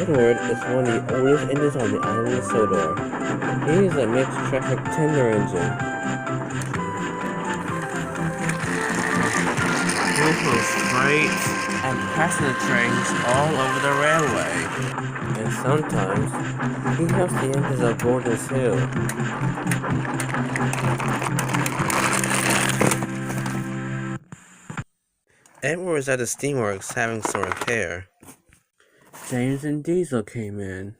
Edward is one of the oldest engines on the island of Sodor. He is a mixed traffic tender engine. He pulls freight and passenger trains all over the railway. And sometimes he helps the engines of Gordon's Hill. Edward was at the Steamworks having some repair. James and Diesel came in.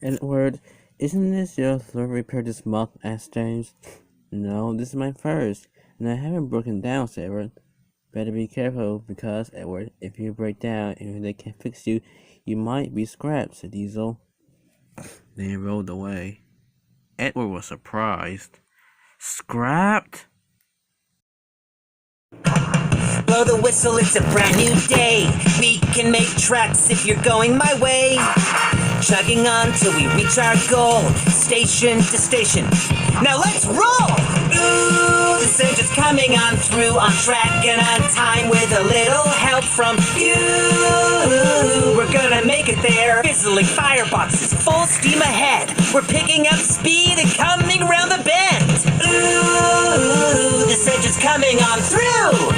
Edward, isn't this your third repair this month? Asked James. No, this is my first, and I haven't broken down, said Edward. Better be careful, because, Edward, if you break down and if they can't fix you, you might be scrapped, said Diesel. They rolled away. Edward was surprised. Scrapped? Blow the whistle, it's a brand new day. We can make tracks if you're going my way. Chugging on till we reach our goal, station to station. Now let's roll! Ooh, this engine's coming on through, on track and on time with a little help from you. We're gonna make it there. Fizzling fireboxes, full steam ahead. We're picking up speed and coming round the bend. Ooh, this engine's coming on through.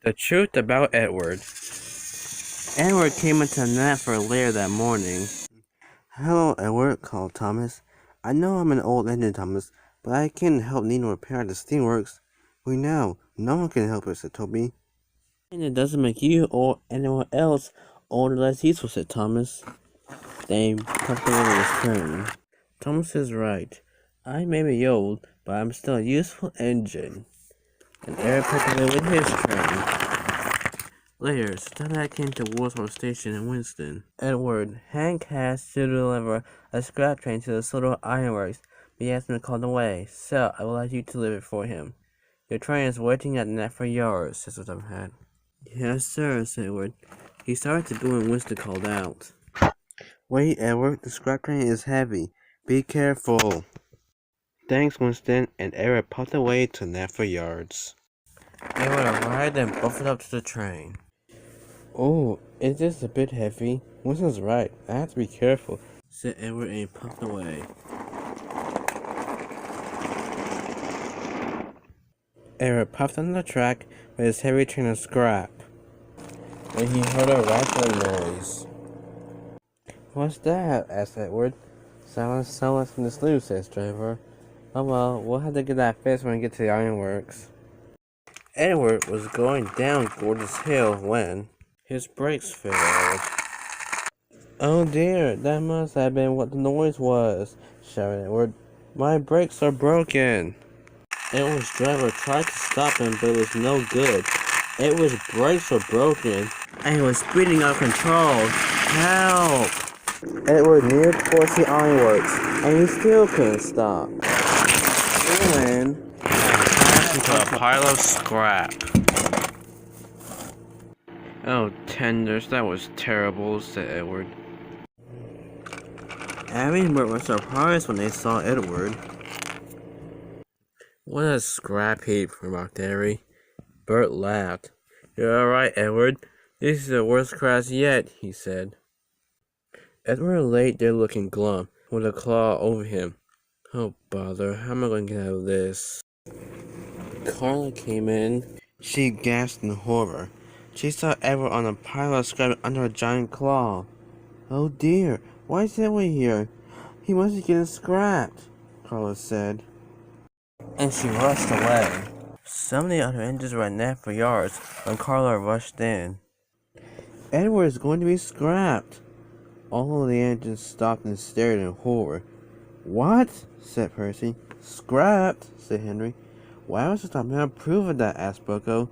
The truth about Edward. Edward came into the Knapper lair that morning. Hello, Edward, called Thomas. I know I'm an old engine, Thomas, but I can't help needing repair at the Steamworks. We know, no one can help us, said Toby. And it doesn't make you or anyone else old or less useful, said Thomas. They puffed away his turn. Thomas is right. I may be old, but I'm still a useful engine. And Eric puffed away with his turn. Later, Stubbat came to Warsaw Station in Winston. Edward, Hank has to deliver a scrap train to the Sodor Ironworks, but he has been called away, so I will like you to deliver it for him. Your train is waiting at Knapper Yards, said Stubbat. Yes, sir, said Edward. He started to go and Winston called out. Wait, Edward, the scrap train is heavy. Be careful. Thanks, Winston, and Edward popped away to Knapper Yards. Edward arrived and buffeted up to the train. Oh, it's just a bit heavy. Winston's right. I have to be careful, said Edward, and he puffed away. Edward puffed on the track with his heavy train of scrap when he heard a rattling noise. What's that? Asked Edward. Sounds from the sluice, said his driver. Oh well, we'll have to get that fixed when we get to the ironworks. Edward was going down Gordon's Hill when his brakes failed. Oh dear, that must have been what the noise was, shouted Edward. My brakes are broken. Edward's driver tried to stop him, but it was no good. Edward's brakes were broken, and he was speeding out of control. Help! Edward neared towards the ironworks, and he still couldn't stop. Then into a pile of scrap. Oh, tenders, that was terrible, said Edward. Abby and Bert were surprised when they saw Edward. What a scrap heap, remarked Harry. Bert laughed. You're alright, Edward. This is the worst crash yet, he said. Edward lay there looking glum, with a claw over him. Oh, bother, how am I going to get out of this? Carla came in. She gasped in horror. She saw Edward on a pile of scrap under a giant claw. Oh dear, why is Edward here? He must be getting scrapped, Carla said. And she rushed away. Some of the other engines were at Knapper Yards when Carla rushed in. Edward is going to be scrapped. All of the engines stopped and stared in horror. What? Said Percy. Scrapped, said Henry. Why was the man approve of that? Asked Boko.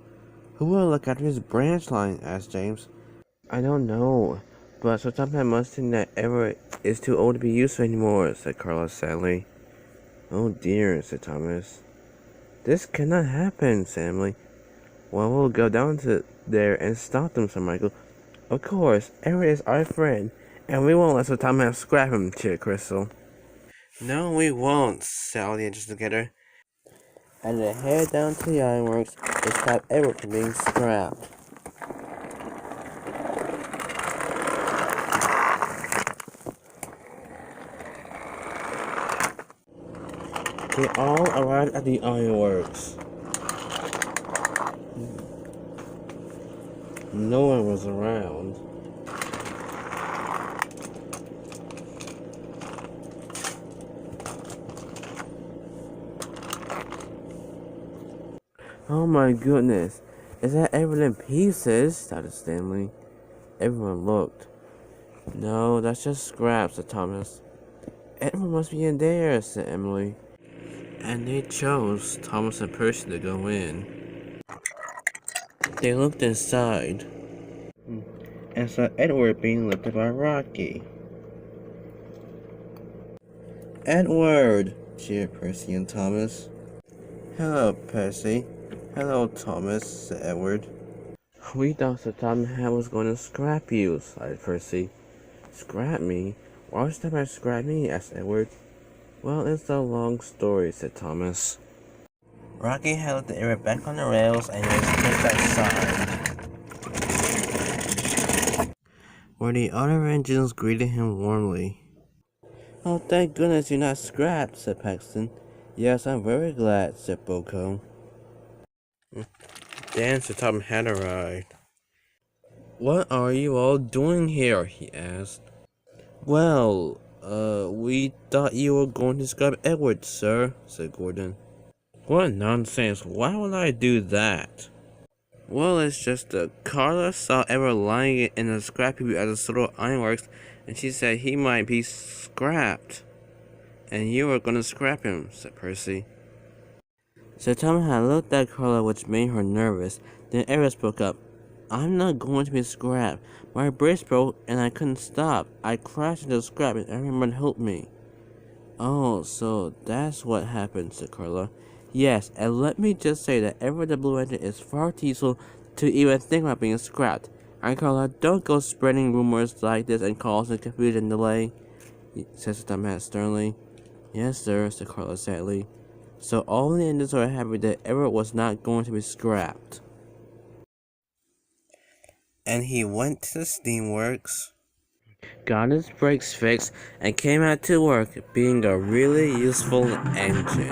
Who will look after his branch line? Asked James. I don't know, but Sultan must think that Edward is too old to be useful anymore, said Carla sadly. Oh dear, said Thomas. This cannot happen, said Emily. Well, we'll go down to there and stop them, said Michael. Of course, Edward is our friend, and we won't let Sultan scrap him, cheered Crystal. No, we won't, said all the engines together. And they head down to the ironworks to stop Edward from being scrapped. They all arrived at the ironworks. No one was around. Oh my goodness, is that Edward in pieces? Shouted Stanley. Everyone looked. No, that's just scraps, said Thomas. Edward must be in there, said Emily. And they chose Thomas and Percy to go in. They looked inside and saw Edward being lifted by Rocky. Edward! Cheered Percy and Thomas. Hello, Percy. Hello, Thomas, said Edward. We thought Sir Tom was going to scrap you, sighed Percy. Scrap me? Why would somebody scrap me? Asked Edward. Well, it's a long story, said Thomas. Rocky held the Edward back on the rails and they stepped outside, where the other engines greeted him warmly. Oh, thank goodness you're not scrapped, said Paxton. Yes, I'm very glad, said Boko. Then Sir Tom had arrived. What are you all doing here? He asked. Well, we thought you were going to scrap Edward, sir, said Gordon. What nonsense, why would I do that? Well, it's just that Carla saw Edward lying in a scrap heap at the Soto Ironworks, and she said he might be scrapped. And you were going to scrap him, said Percy. Sir Tom had looked at Carla, which made her nervous. Then Edward spoke up. I'm not going to be scrapped. My brace broke and I couldn't stop. I crashed into the scrap and everyone helped me. Oh, so that's what happened, said Carla. Yes, and let me just say that Edward the Blue Engine is far too useful to even think about being scrapped. And Carla, don't go spreading rumors like this and causing confusion and delay, said Sir Tom sternly. Yes, sir, said Carla sadly. So all the engines were happy that Edward was not going to be scrapped. And he went to the Steamworks, got his brakes fixed, and came out to work being a really useful engine.